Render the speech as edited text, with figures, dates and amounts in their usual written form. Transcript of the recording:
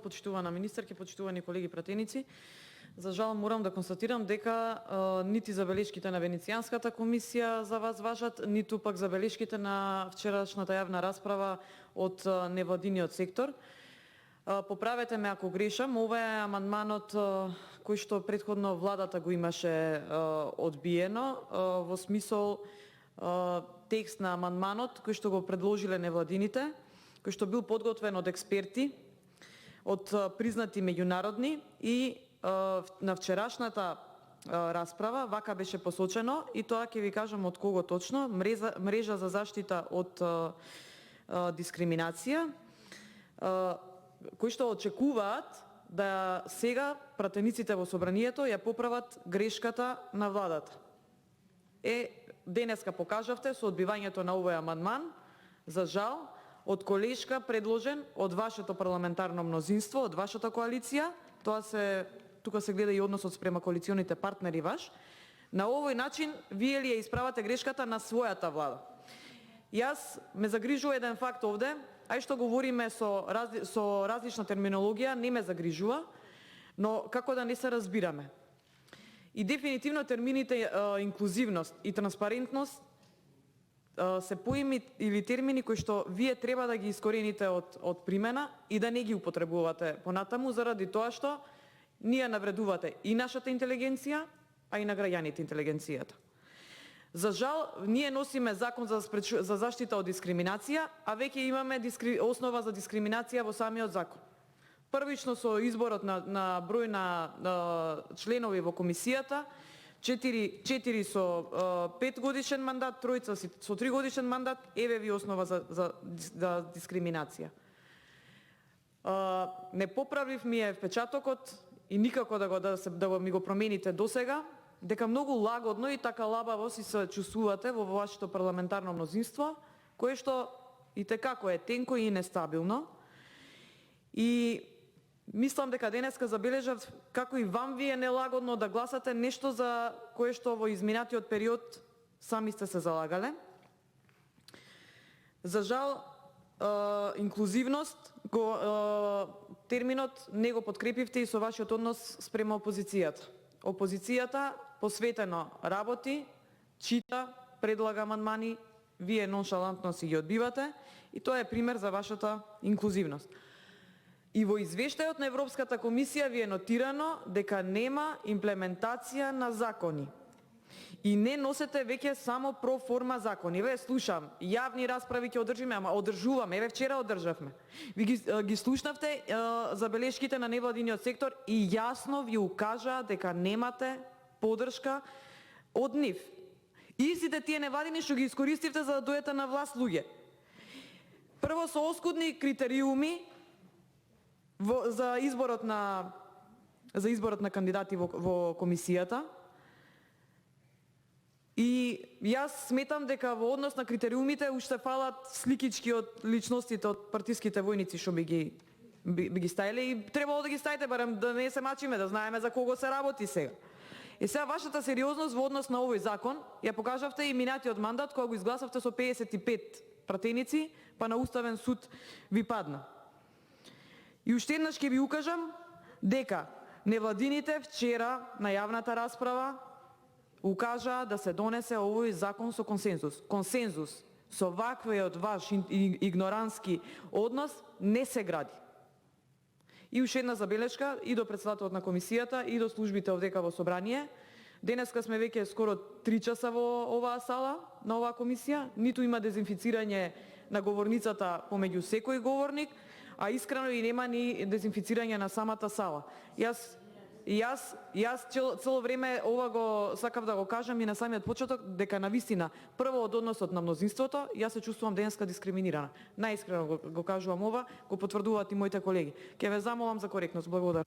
почитувана министерке, почитувани колеги пратеници. За жал морам да констатирам дека нити забелешките на Венецијанската комисија за вас важат, ниту пак забелешките на вчерашната јавна расправа од невладиниот сектор. Поправете ме ако грешам, ова е амандманот кој што претходно владата го имаше одбиено, во смисол текст на амандманот кој што го предложиле невладините, кој што бил подготвен од експерти, од признати меѓународни и на вчерашната расправа вака беше посочено и тоа ќе ви кажам од кого точно, мрежа за заштита од дискриминација, кои што очекуваат да сега пратениците во собранието ја поправат грешката на владата. Денеска покажавте со одбивањето на овој амандман, за жал, од колешка предложен од вашето парламентарно мнозинство, од вашата коалиција, тука се гледа и односот спрема коалиционите партнери ваш, на овој начин вие ли ја исправате грешката на својата влада. Јас ме загрижува еден факт овде, ај што говориме со различна терминологија, не ме загрижува, но како да не се разбираме. И дефинитивно термините инклузивност и транспарентност се поими или термини кои што вие треба да ги искорените од примена и да не ги употребувате понатаму, заради тоа што ние навредувате и нашата интелигенција, а и на граѓаните интелигенцијата. За жал, ние носиме закон за заштита од дискриминација, а веќе имаме основа за дискриминација во самиот закон. Првично со изборот на број на членови во комисијата, 4 со 5 годишен мандат, тројца со 3 годишен мандат, еве ви основа за дискриминација. Не поправив ми е впечатокот и никако да ми го промените досега, дека многу лагодно и така лабаво си се чувствувате во вашето парламентарно мнозинство, кое што и текако е тенко и нестабилно. И мислам дека денеска забележав како и вам ви е нелагодно да гласате нешто за кое што во изминатиот период сами сте се залагале. За жал, инклузивност, терминот не го подкрепивте и со вашиот однос спрема опозицијата. Опозицијата посветено работи, чита, предлага амандмани, вие ноншалантно си ги одбивате и тоа е пример за вашата инклузивност. И во извештајот на Европската комисија ви е нотирано дека нема имплементација на закони. И не носете веќе само проформа закони. Еве слушам, јавни расправи ќе одржиме, ама одржуваме, еве вчера одржавме. Ви ги слушнавте забелешките на невладиниот сектор и јасно ви укажаа дека немате поддршка од нив. Истите тие невладини што ги искористивте за да дојдете на власт луѓе. Прво со оскудни критериуми за изборот на кандидати во комисијата. И јас сметам дека во однос на критериумите уште фалат сликички од личностите од партиските војници што би ги ставиле и требало да ги ставите барем да не се мачиме, да знаеме за кого се работи сега. И сега вашата сериозност во однос на овој закон ја покажавте и минатиот мандат кога го изгласавте со 55 пратеници, па на Уставен суд ви падна. И уште еднаш ќе ви укажам дека невладините вчера на јавната расправа укажаа да се донесе овој закон со консензус. Консензус со ваквиот ваш игнорански однос не се гради. И уште една забелешка и до председателот на комисијата и до службите овдека во собрание. Денеска сме веќе скоро 3 часа во оваа сала, на оваа комисија, ниту има дезинфицирање на говорницата помеѓу секој говорник, а искрено и нема ни дезинфицирање на самата сала. Јас цело време ова го сакав да го кажам и на самиот почеток, дека навистина прво од односот на мнозинството, јас се чувствувам денеска дискриминирана. Најискрено го кажувам ова, го потврдуваат и моите колеги. Ќе ве замолам за коректност. Благодарам.